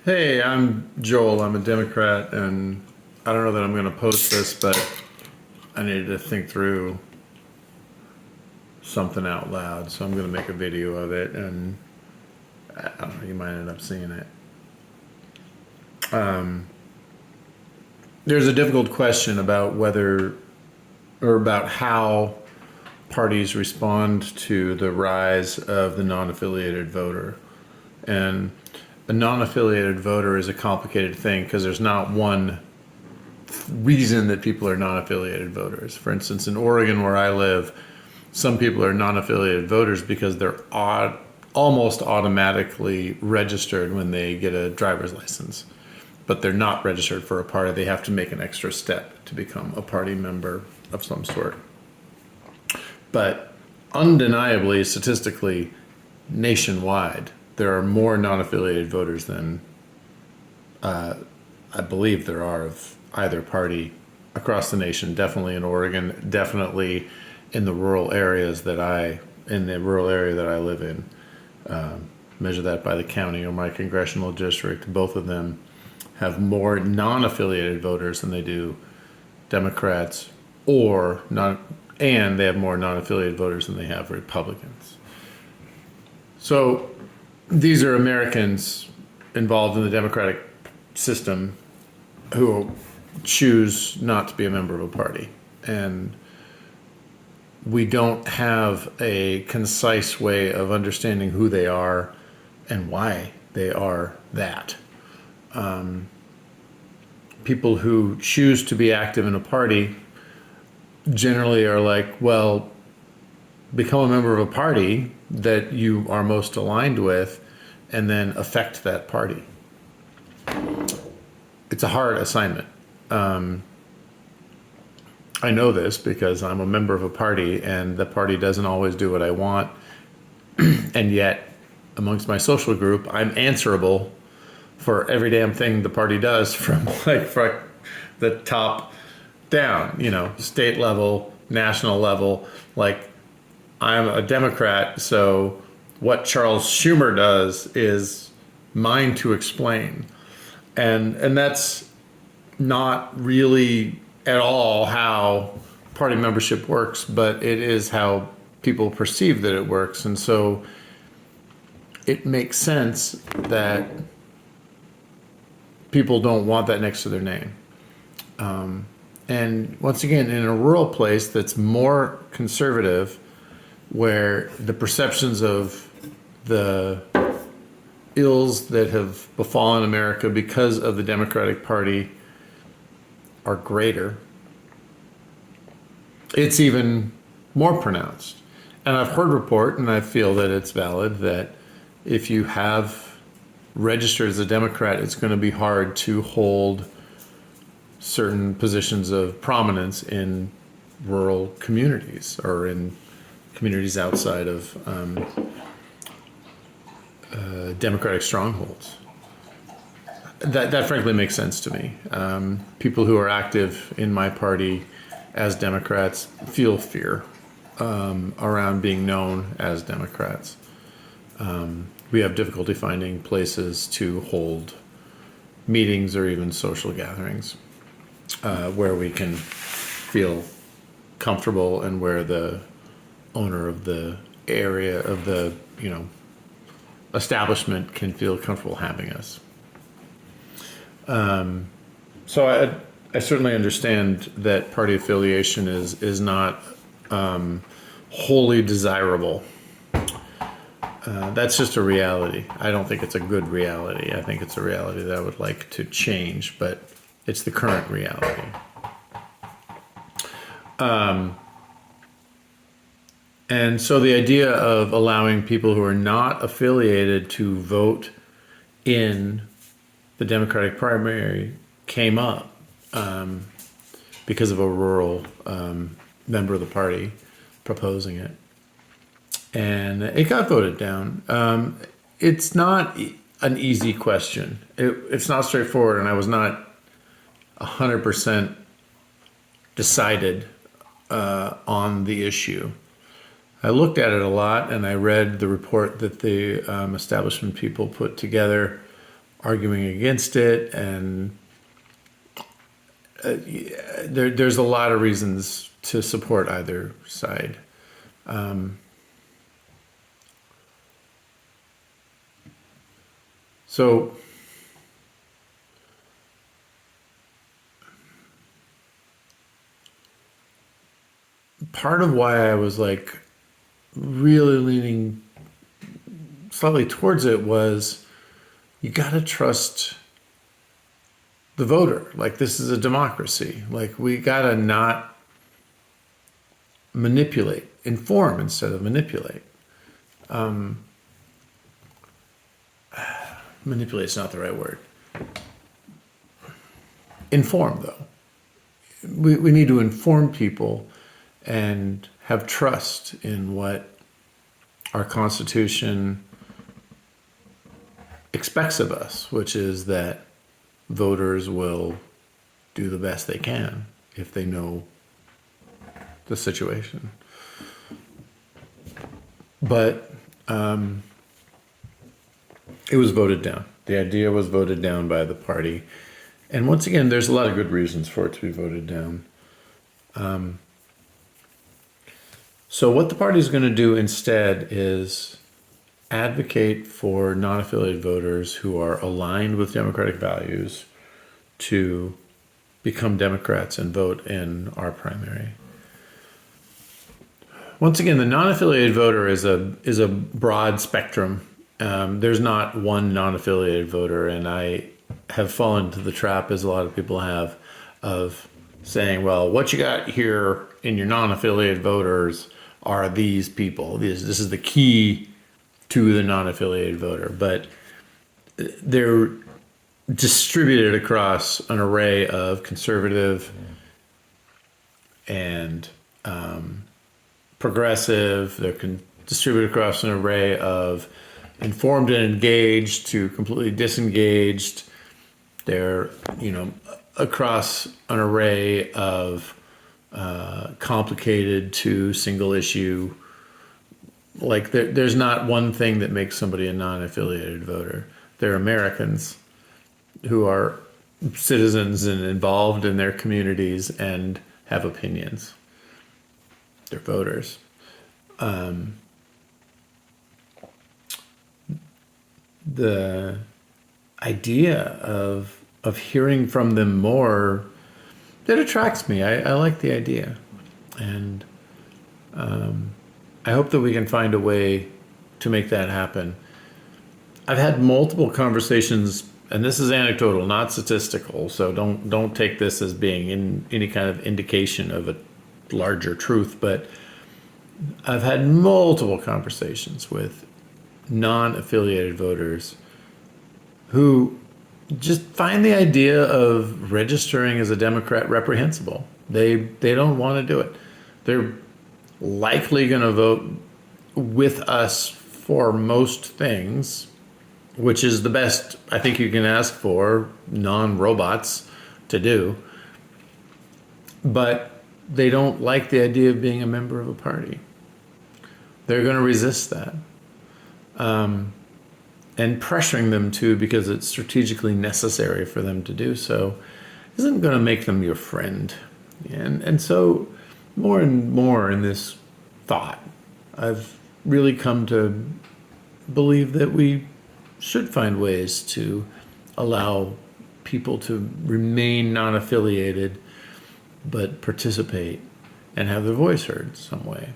Hey, I'm Joel. I'm a Democrat, and I don't know that I'm going to post this, but I needed to think through something out loud, so I'm going to make a video of it, and I don't know, you might end up seeing it. There's a difficult question about whether or about how parties respond to the rise of the non-affiliated voter. And a non-affiliated voter is a complicated thing because there's not one reason that people are non-affiliated voters. For instance, in Oregon, where I live, some people are non-affiliated voters because they're almost automatically registered when they get a driver's license, but they're not registered for a party. They have to make an extra step to become a party member of some sort. But undeniably, statistically, nationwide, there are more non-affiliated voters than I believe there are of either party across the nation. Definitely in Oregon, definitely in the rural areas in the rural area that I live in. Measure that by the county or my congressional district. Both of them have more non-affiliated voters than they do Democrats, or not, and they have more non-affiliated voters than they have Republicans. So these are Americans involved in the democratic system who choose not to be a member of a party. And we don't have a concise way of understanding who they are and why they are that. People who choose to be active in a party generally are like, well, become a member of a party that you are most aligned with and then affect that party. It's a hard assignment. I know this because I'm a member of a party and the party doesn't always do what I want. And yet, amongst my social group, I'm answerable for every damn thing the party does from the top down, state level, national level. Like, I'm a Democrat, so what Charles Schumer does is mine to explain. And that's not really at all how party membership works, but it is how people perceive that it works. And so it makes sense that people don't want that next to their name. And once again, in a rural place that's more conservative, where the perceptions of the ills that have befallen America because of the Democratic Party are greater, it's even more pronounced. And I've heard report, and I feel that it's valid, that if you have registered as a Democrat, it's going to be hard to hold certain positions of prominence in rural communities or in communities outside of Democratic strongholds. That frankly makes sense to me. People who are active in my party as Democrats feel fear around being known as Democrats. We have difficulty finding places to hold meetings or even social gatherings where we can feel comfortable and where the owner of the area of the establishment can feel comfortable having us. So I certainly understand that party affiliation is not wholly desirable. That's just a reality. I don't think it's a good reality. I think it's a reality that I would like to change, but it's the current reality. And so the idea of allowing people who are not affiliated to vote in the Democratic primary came up because of a rural member of the party proposing it. And it got voted down. It's not an easy question. It's not straightforward, and I was not 100% decided on the issue. I looked at it a lot, and I read the report that the establishment people put together arguing against it, and there's a lot of reasons to support either side. So part of why I was like really leaning slightly towards it was you got to trust the voter. Like, this is a democracy. Like, we got to not manipulate, inform instead of manipulate. Manipulate is not the right word. Inform, though. We need to inform people and have trust in what our Constitution expects of us, which is that voters will do the best they can if they know the situation. But it was voted down. The idea was voted down by the party. And once again, there's a lot of good reasons for it to be voted down. So what the party is going to do instead is advocate for non-affiliated voters who are aligned with democratic values to become Democrats and vote in our primary. Once again, the non-affiliated voter is a broad spectrum. There's not one non-affiliated voter, and I have fallen into the trap, as a lot of people have, of saying, well, what you got here in your non-affiliated voters are these people. This is the key to the non-affiliated voter. But they're distributed across an array of conservative and progressive. They're distributed across an array of informed and engaged to completely disengaged. They're, across an array of complicated to single issue. Like, there's not one thing that makes somebody a non-affiliated voter. They're Americans who are citizens and involved in their communities and have opinions. They're voters. The idea of hearing from them more, that attracts me. I like the idea. And I hope that we can find a way to make that happen. I've had multiple conversations, and this is anecdotal, not statistical, so don't take this as being in any kind of indication of a larger truth, but I've had multiple conversations with non-affiliated voters who just find the idea of registering as a Democrat reprehensible. They don't want to do it. They're likely going to vote with us for most things, which is the best I think you can ask for non-robots to do. But they don't like the idea of being a member of a party. They're going to resist that. And pressuring them to, because it's strategically necessary for them to do so, isn't going to make them your friend. And so more and more in this thought, I've really come to believe that we should find ways to allow people to remain non-affiliated but participate and have their voice heard some way.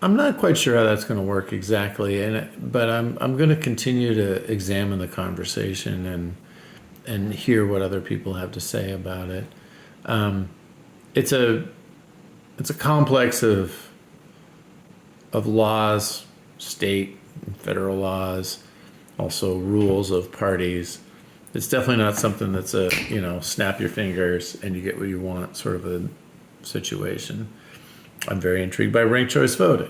I'm not quite sure how that's going to work exactly, but I'm going to continue to examine the conversation and hear what other people have to say about it. It's a complex of laws, state and federal laws, also rules of parties. It's definitely not something that's a snap your fingers and you get what you want sort of a situation. I'm very intrigued by ranked choice voting.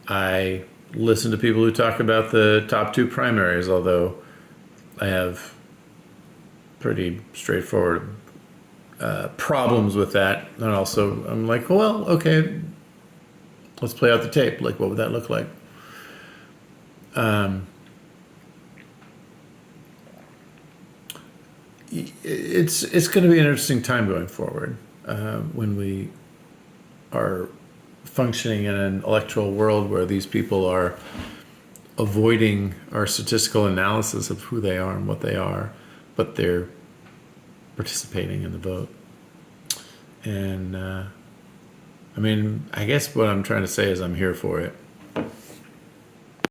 I listen to people who talk about the top two primaries, although I have pretty straightforward problems with that. And also, I'm like, well, okay, let's play out the tape. Like, what would that look like? it's going to be an interesting time going forward when we are functioning in an electoral world where these people are avoiding our statistical analysis of who they are and what they are, but they're participating in the vote. And I mean, I guess what I'm trying to say is I'm here for it.